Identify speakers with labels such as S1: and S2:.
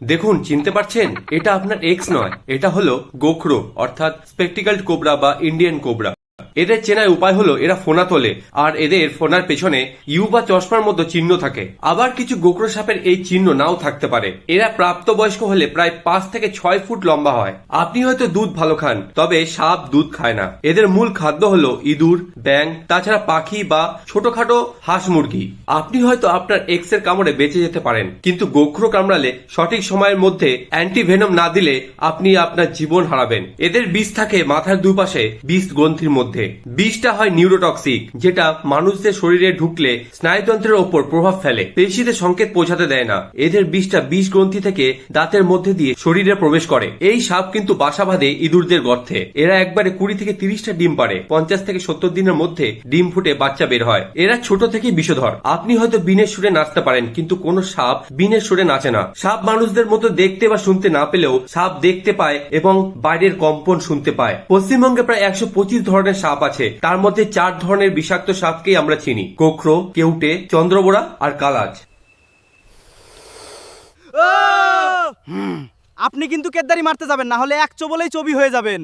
S1: দেখুন, চিনতে পারছেন? এটা আপনার এক্স নয়, এটা হলো গোখরো অর্থাৎ স্পেকটিক্যালড কোবরা বা ইন্ডিয়ান কোবরা। এদের চেনার উপায় হলো এরা ফোনা তোলে, আর এদের ফোনার পেছনে ইউ বা চশমার মতো চিহ্ন থাকে। আবার কিছু গোখরো সাপের এই চিহ্ন নাও থাকতে পারে। এরা প্রাপ্তবয়স্ক হলে প্রায় 5 থেকে 6 ফুট লম্বা হয়। আপনি হয়তো দুধ ভালো খান, তবে সাপ দুধ খায় না। এদের মূল খাদ্য হলো ইঁদুর, ব্যাঙ, তাছাড়া পাখি বা ছোটখাটো হাঁস মুরগি। আপনি হয়তো আপনার এক্স এর কামড়ে বেঁচে যেতে পারেন, কিন্তু গোখরো কামড়ালে সঠিক সময়ের মধ্যে অ্যান্টিভেনম না দিলে আপনি আপনার জীবন হারাবেন। এদের বিষ থাকে মাথার দুপাশে 20 গ্রন্থির মধ্যে। বিষটা হয় নিউরোটক্সিক, যেটা মানুষদের শরীরে ঢুকলে স্নায়ুতন্ত্রের ওপর প্রভাব ফেলে, পেশিতে সংকেত পৌঁছাতে দেয় না। এদের বিষটা 20 গ্রন্থি থেকে দাঁতের মধ্যে দিয়ে শরীরে প্রবেশ করে। এই সাপ কিন্তু বাসা বাঁধে ইঁদুরদের গর্তে। এরা একবারে 20 থেকে 30টা ডিম পাড়ে। 50 থেকে 70 দিনের মধ্যে ডিম ফুটে বাচ্চা বের হয়। এরা ছোট থেকে বিষধর। আপনি হয়তো বিনের সুরে নাচতে পারেন, কিন্তু কোনো সাপ বিনের সুরে নাচে না। সাপ মানুষদের মতো দেখতে বা শুনতে না পেলেও সাপ দেখতে পায় এবং বাইরের কম্পন শুনতে পায়। পশ্চিমবঙ্গে প্রায় 125 ধরনের সাপ আছে। তার মধ্যে 4 ধরনের বিষাক্ত সাপকেই আমরা চিনি: গোখরো, কেউটে, চন্দ্রবোড়া আর কালাজ।
S2: আপনি কিন্তু কেদ্দারি মারতে যাবেন না, হলে এক চোবলেই চবি হয়ে যাবেন।